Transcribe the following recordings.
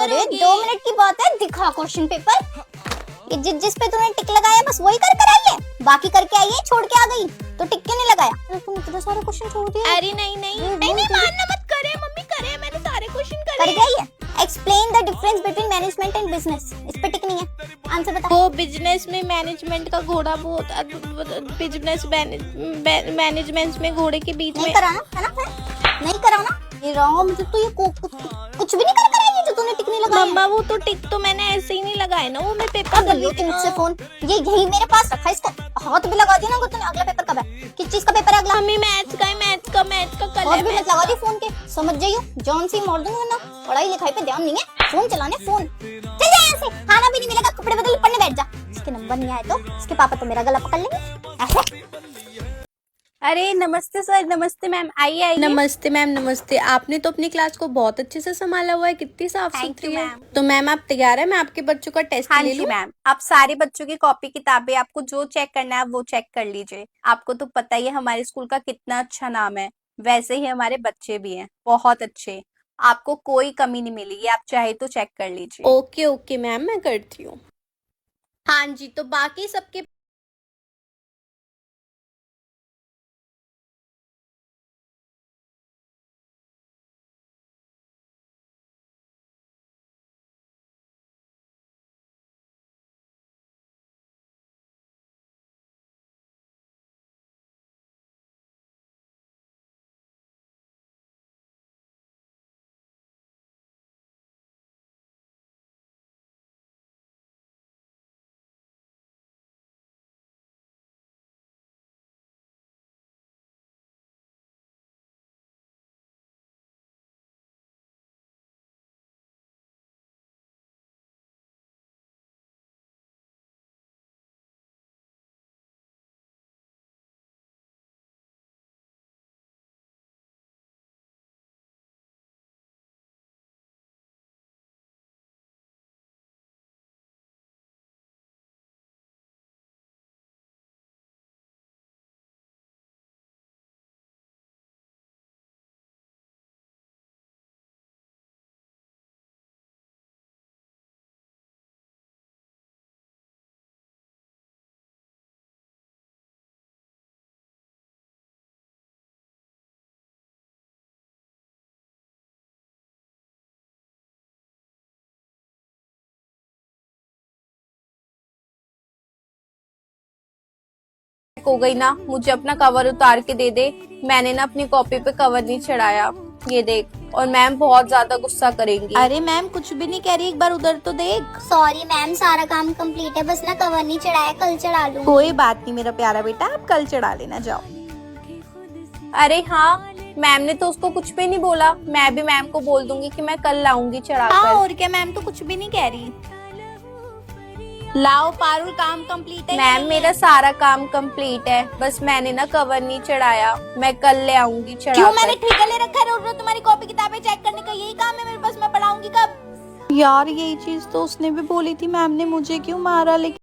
अरे करोगी? 2 मिनट की बात है, दिखा क्वेश्चन पेपर। ये जिस पे तूने टिक लगाया बस वही कर कर आई है, बाकी करके आई है, छोड़ के आ गई तो टिक क्यों नहीं लगाया? अरे तूने इतने सारे क्वेश्चन छोड़ दिए। अरे नहीं नहीं नहीं नहीं, मारना मत करे मम्मी, करे मैंने सारे क्वेश्चन कर करे। गई है। Explain the difference between management and business, इस पे टिक नहीं है, आंसर बता। वो बिजनेस में मैनेजमेंट का घोड़ा बहुत, बिजनेस मैनेजमेंट में घोड़े के बीच नहीं में। करा ना, है ना? नहीं करा ना? ये रॉन्ग, मतलब तो ये कुछ भी नहीं कर कर आई है जो तूने टिक नहीं लगाया। मम्मा वो तो टिक तो मैंने ऐसे ही नहीं लगाए ना, वो मैं पेपर अब ली थी मुझसे फोन, ये यही मेरे पास रखा है, इसको हाथ भी लगा दिया ना तूने। अगला पेपर कब है? किस चीज का पेपर है अगला? मम्मी मैथ्स का है, मैथ्स का कल हाथ है। भी मत लगा दी फोन के, समझ जाइयो जान से ही मार दूंगा ना। पढ़ाई लिखाई पे ध्यान नहीं है, फोन चलाने फोन। चल जा यहाँ से, खाना भी नहीं मिलेगा, कपड़े बदल पढ़ने बैठ जा। इसके नंबर नहीं आए तो इसके पापा तो मेरा गला पकड़ लेंगे ऐसे। अरे नमस्ते सर, नमस्ते मैम, आइए आइए। नमस्ते मैम, नमस्ते। आपने तो अपनी क्लास को बहुत अच्छे से संभाला हुआ है, कितनी साफ Thank सुथरी you, है। मैम। तो मैम आप तैयार है? मैं आपके बच्चों का टेस्ट हाँ ले जी लूं? मैम, आप सारे बच्चों की कॉपी किताबें, आपको जो चेक करना है आप वो चेक कर लीजिए। आपको तो पता ही है हमारे स्कूल का कितना अच्छा नाम है, वैसे ही हमारे बच्चे भी हैं बहुत अच्छे। आपको कोई कमी नहीं मिलेगी, आप चाहे तो चेक कर लीजिए। ओके ओके मैम, मैं करती हूँ। हाँ जी, तो बाकी सबके हो गई ना, मुझे अपना कवर उतार के दे दे। मैंने ना अपनी कॉपी पे कवर नहीं चढ़ाया, ये देख। और मैम बहुत ज्यादा गुस्सा करेंगी। अरे मैम कुछ भी नहीं कह रही, एक बार उधर तो देख। सॉरी मैम, सारा काम कंप्लीट है, बस ना कवर नहीं चढ़ाया, कल चढ़ा लूंगी। कोई बात नहीं मेरा प्यारा बेटा, आप कल चढ़ा लेना, जाओ। अरे हाँ, मैम ने तो उसको कुछ भी नहीं बोला। मैं भी मैम को बोल दूंगी कि मैं कल लाऊंगी हाँ चढ़ाकर। और क्या, मैम तो कुछ भी नहीं कह रही। लाओ पारुल, काम कंप्लीट है। मैम मेरा सारा काम कंप्लीट है, बस मैंने ना कवर नहीं चढ़ाया। मैं कल ले आऊंगी क्यों? चढ़ाकर। मैंने ठेका ले रखा है रोज रोज तुम्हारी कॉपी किताबें चेक करने का, यही काम है मेरे पास, मैं पढ़ाऊंगी कब? यार यही चीज तो उसने भी बोली थी, मैम ने मुझे क्यों मारा, लेकिन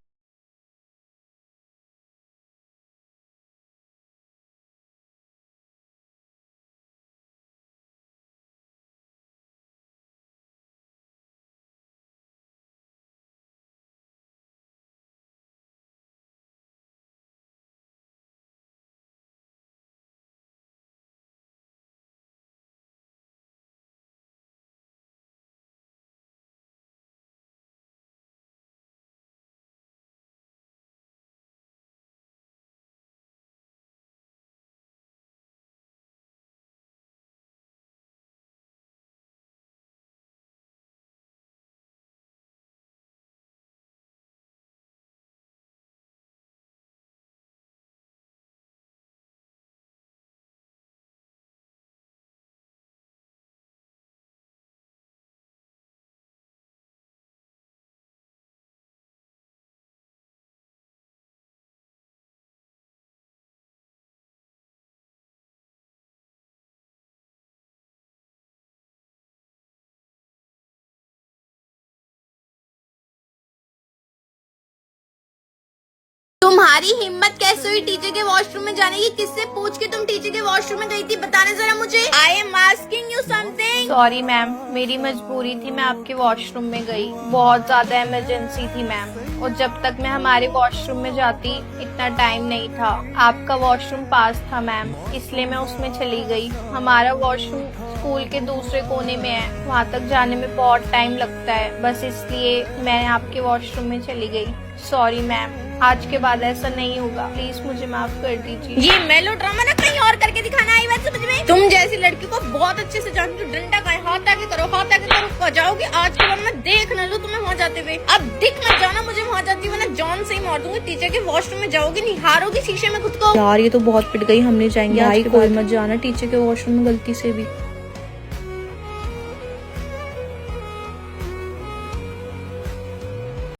तुम्हारी हिम्मत कैसे हुई टीचर के वॉशरूम में जाने की? किससे पूछ के तुम टीचर के वॉशरूम में गई थी? बताना जरा मुझे। I am asking you something. Sorry ma'am, मेरी मजबूरी थी, मैं आपके वॉशरूम में गई, बहुत ज्यादा इमरजेंसी थी मैम। और जब तक मैं हमारे वॉशरूम में जाती इतना टाइम नहीं था। आपका वॉशरूम पास था मैम, इसलिए मैं उसमें चली गई। हमारा वॉशरूम स्कूल के दूसरे कोने में है, वहाँ तक जाने में बहुत टाइम लगता है, बस इसलिए मैं आपके वॉशरूम में चली गई। सॉरी मैम, आज के बाद ऐसा नहीं होगा, प्लीज मुझे माफ कर दीजिए। ये मेलो ड्रामा ना कहीं और करके दिखाना आई बात समझ में। तुम जैसी लड़की को बहुत अच्छे से जानती हूँ। डंडा का हाथ आगे करो, हाथ आगे करो, जाओगे आज के बाद मैं देख न लूँ तुम्हें वहाँ जाते हुए। अब दिख मत जाना मुझे वहाँ जाती हुई, ना जॉन से ही मार दूंगी। टीचर के वॉशरूम में जाओगी, निहारोगी शीशे में खुद को। यार ये तो बहुत पिट गई, हम नहीं जाएंगे आज, कोई मत जाना टीचर के वॉशरूम में गलती से भी।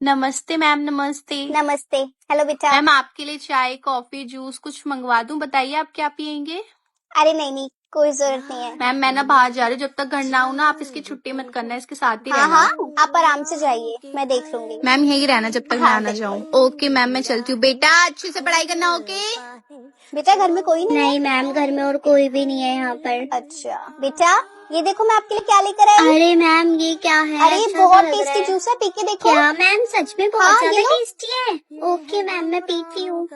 नमस्ते मैम, नमस्ते। नमस्ते। हेलो बेटा। मैम आपके लिए चाय, कॉफी, जूस कुछ मंगवा दूं? बताइए आप क्या पियेंगे? अरे नहीं नहीं, कोई जरूरत नहीं है। मैम मैं ना बाहर जा रही हूँ, जब तक घर ना आऊँ ना आप इसकी छुट्टी मत करना, इसके साथ ही हाँ रहना। हाँ, आप आराम से जाइए, मैं देख लूंगी। मैम यही रहना जब तक मैं हाँ, आना बिल्कुल। जाऊँ। ओके मैम, मैं चलती हूँ। बेटा अच्छे से पढ़ाई करना, ओके? बेटा घर में कोई नहीं मैम, घर में और कोई भी नहीं है यहाँ पर। अच्छा बेटा, ये देखो मैं आपके लिए क्या लेकर आई हूँ। अरे मैम ये क्या है? अरे ये अच्छा बहुत सा लग रहा टेस्टी है। जूस है, पी के देखो। क्या मैम सच में बहुत हाँ, ज्यादा ये लो। टेस्टी है? ओके मैम मैं पीती हूँ।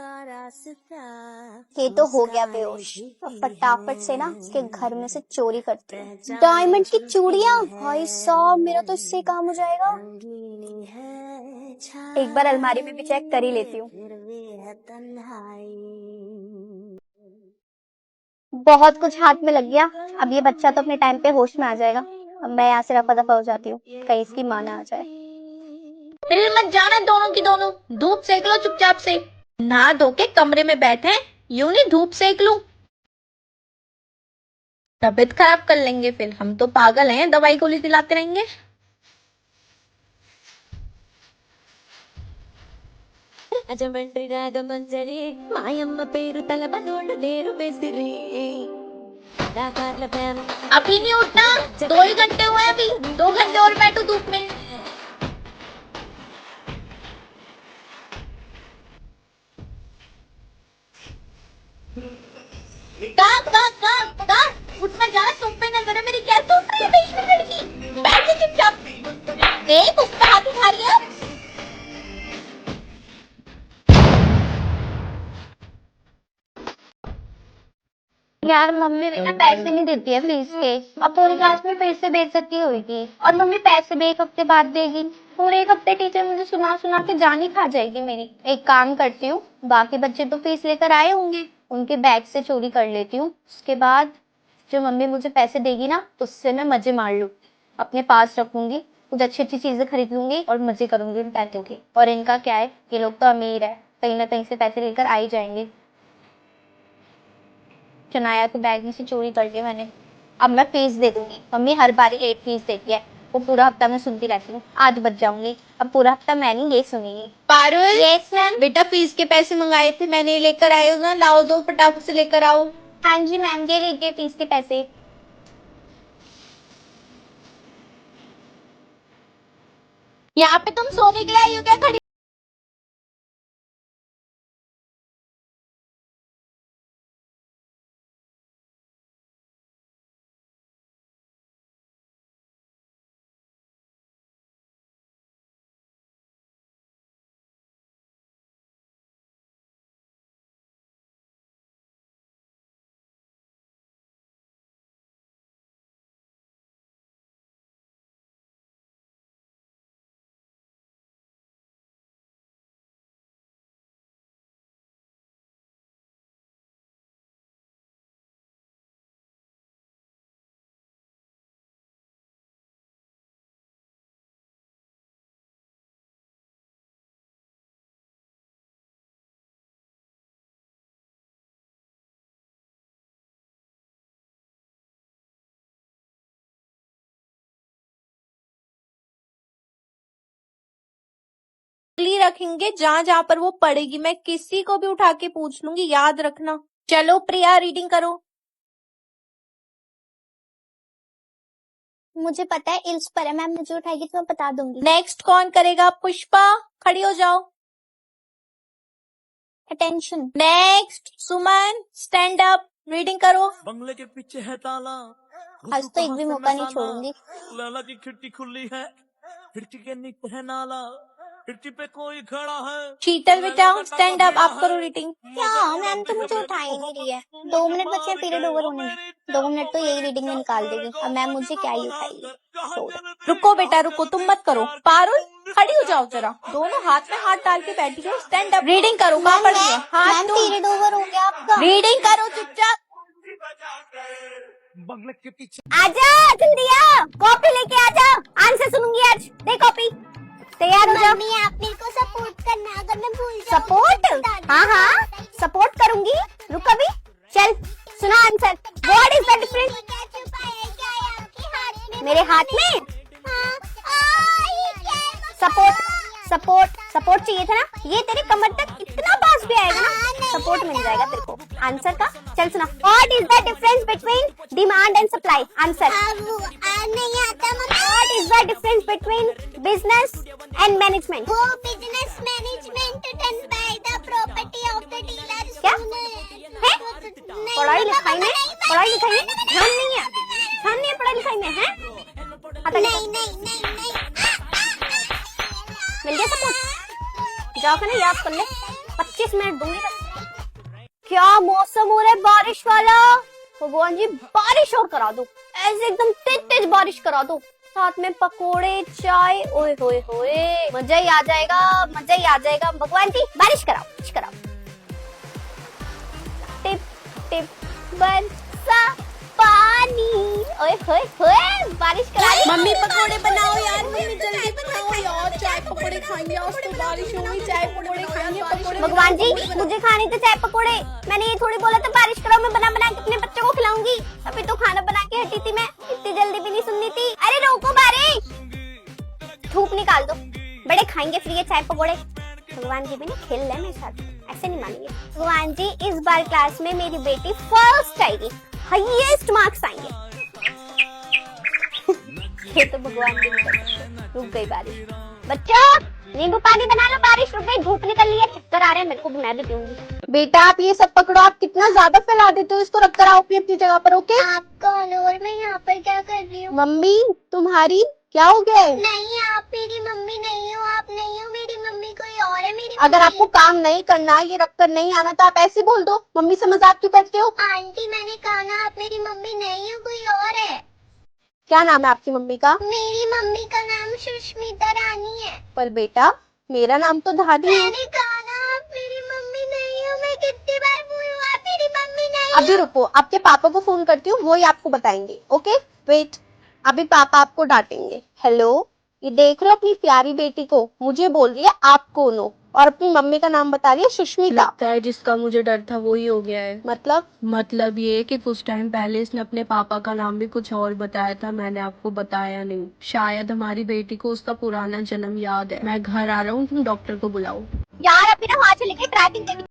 ये तो हो गया बेहोश। तो फटाफट से ना इसके घर में से चोरी करते हैं। डायमंड की चूड़ियां, भाई साहब मेरा तो इससे काम हो जाएगा। एक बार अलमारी में भी चेक कर ही लेती हूँ। बहुत कुछ हाथ में लग गया। अब ये बच्चा तो अपने टाइम पे होश में आ जाएगा। अब मैं यहाँ से रफा दफा हो जाती हूँ, कहीं इसकी माँ ना आ जाए। हिल मत जाना दोनों की दोनों। धूप सेक लो चुपचाप से। नहा धो के कमरे में बैठे हैं, यूं नहीं धूप सेक लूं। तबीयत खराब कर लेंगे फिर। हम तो पागल हैं, दवाई गोली दिलाते रहेंगे। अभी नहीं उठना, 2 ही घंटे हुए हैं अभी। 2 घंटे और बैठो धूप में। कहाँ? उठ मत जाना, तुम पे नजर है मेरी। क्या सोच रही है बीच में लड़की? बैठ जा चुपचाप। देख उस पे हाथ उठा रही है। यार मम्मी ना पैसे नहीं देती है फीस के। अब पूरी क्लास में पैसे बेइज्जती होगी और मम्मी पैसे भी एक हफ्ते बाद देगी। पूरे एक हफ्ते टीचर मुझे सुना सुना के जान ही खा जाएगी मेरी। एक काम करती हूँ, बाकी बच्चे तो फीस लेकर आए होंगे, उनके बैग से चोरी कर लेती हूँ। उसके बाद जो मम्मी मुझे पैसे देगी ना, उससे मैं मजे मार लूँ, अपने पास रखूंगी, कुछ अच्छी अच्छी चीजें खरीद लूंगी और मजे करूंगी उन पैसों के। और इनका क्या है, ये लोग तो अमीर है, कहीं ना कहीं से पैसे लेकर आ ही जाएंगे। चुनाया के बैग में से चोरी कर लिया मैंने। अब मैं फीस दे दूंगी, मम्मी हर बार ही लेट फीस देती है, वो पूरा हफ्ता मैं सुनती रहती हूँ। आज बच जाऊंगी, अब पूरा हफ्ता मैं नहीं ये सुनेगी। Parul, yes ma'am. बेटा फीस के पैसे मंगाए थे मैंने, लेकर आए हो ना? लाओ, दो फटाफट से लेकर आओ। हाँ जी मैम, ये लीजिए फीस के पैसे। यहाँ पे तुम सोने के लिए आई हो क्या खड़ी? रखेंगे जहाँ जहाँ पर वो पड़ेगी, मैं किसी को भी उठा के पूछ लूंगी, याद रखना। चलो प्रिया रीडिंग करो। मुझे पता है इल्स पर है मैम, मुझे उठाएगी तो मैं बता दूंगी। नेक्स्ट कौन करेगा? पुष्पा, खड़ी हो जाओ। अटेंशन। नेक्स्ट सुमन स्टैंड अप, रीडिंग करो। बंगले के पीछे है ताला, आज तो एक भी मौका नहीं छोड़ूंगी। लाला की खिड़की खुली है, खिड़की के नीचे है नाला, खिड़की पे कोई खड़ा है। शीतल बेटा स्टैंड अप, आप करो रीडिंग। क्या मैम तो मुझे उठा ही नहीं रही है। 2 मिनट बचे हैं पीरियड ओवर होने में। 2 मिनट तो यही रीडिंग में निकाल देगी। अब मैम मुझे क्या ही उठाएगी। रुको बेटा रुको, तुम मत करो। पारुल खड़ी हो जाओ जरा, दोनों हाथ में हाथ डाल के बैठी हो। स्टैंड अप, रीडिंग करो। कहाँ पढ़ रही है? हाथ मैम तुम पीरियड ओवर हो गया आपका। रीडिंग करो चुपचाप। बंगले के पीछे आजा जल्दी आ, कॉपी लेके आजा, आंसर सुनूंगी आज। दे कॉपी, तैयार हो जा। मम्मी आप मेरे को सपोर्ट करना, अगर मैं भूल जाऊं। सपोर्ट? हाँ सपोर्ट करूंगी। रुक अभी, चल सुना answer. What is the difference? मेरे हाथ में सपोर्ट चाहिए था ना। ये तेरे कमर तक इतना पास भी आएगा ना, सपोर्ट मिल जाएगा तेरे को आंसर का। चल सुना। What is the difference between demand and supply? Answer नहीं आता mummy. What is the difference between business and management? वो business management done by the property of the dealer. क्या है? पढ़ाई लिखाई में ध्यान नहीं है पढ़ाई लिखाई में है। नहीं मिल गया सपोर्ट। जाओ ना याद कर ले, 25 मिनट दूंगी बस। क्या मौसम हो रहा है बारिश वाला। भगवान जी बारिश और करा दो, ऐसे एकदम तेज तेज बारिश करा दो, साथ में पकोड़े चाय। ओए होए होए, मजा ही आ जाएगा। भगवान जी बारिश कराओ। टिप टिप बरसा पानी। ओए होए होए, बारिश करा दी। मम्मी पकोड़े बनाओ यार, मम्मी जल्दी बनाओ यार। चाय पकोड़े खाएंगे, आज तो बारिश हो गई। चाय पकोड़े खाएंगे। पकोड़े भगवान जी मुझे खाने थे चाय पकोड़े। मैंने ये थोड़ी बोला था बारिश करो, मैं बना के अपने बच्चों को खिलाऊंगी। अभी तो खाना बना के हटी थी मैं, इतनी जल्दी भी नहीं सुननी थी। अरे रोको बारिश, धूप निकाल दो। बड़े खाएंगे फ्री है चाय पकोड़े। भगवान जी भी ना खेल ले मेरे साथ, ऐसे नहीं मानेंगे। भगवान जी इस बार क्लास में मेरी बेटी फर्स्ट आएगी, हाईएस्ट मार्क्स आएंगे। ये तो भगवान जी ने। रुक गई बारिश। बच्चों नींबू पानी बना लो, बारिश रुक गई, धूप निकल रही है, चक्कर आ रहे हैं मेरे को, मैं भी पीऊंगी। बेटा आप ये सब पकड़ो, आप कितना ज्यादा फैला देते हो इसको। रख कर आओ अपनी जगह पर। ओके आप कौन हो और मैं यहाँ पर क्या कर रही हूँ? मम्मी तुम्हारी क्या हो गया है? नहीं आप मेरी मम्मी नहीं हो, आप नहीं हो मेरी मम्मी, कोई और है मेरी। अगर आपको काम नहीं करना, ये रख कर नहीं आना, तो आप ऐसे बोल दो। मम्मी से मजाक क्यों करते हो? आंटी मैंने कहा ना आप मेरी मम्मी नहीं हो, कोई और है। क्या नाम है आपकी मम्मी का? मेरी मम्मी का नाम सुष्मिता रानी है। पर बेटा मेरा नाम तो धानी है। मैंने कहा ना आप मेरी मम्मी नहीं हो, मैं कितनी बार बोलूं आप मेरी मम्मी नहीं अभी रुको, आपके पापा को फोन करती हूँ, वो ही आपको बताएंगे। ओके वेट, अभी पापा आपको डांटेंगे। हेलो, ये देख लो अपनी प्यारी बेटी को, मुझे बोल रही है आप कौन हो, और अपनी मम्मी का नाम बता रही है सुष्मिता। लगता है जिसका मुझे डर था वही हो गया है। मतलब ये कि कुछ टाइम पहले इसने अपने पापा का नाम भी कुछ और बताया था, मैंने आपको बताया नहीं। शायद हमारी बेटी को उसका पुराना जन्म याद है। मैं घर आ रहा हूँ, तुम डॉक्टर को बुलाओ। यार अभी ना वहाँ चले गए ड्राइविंग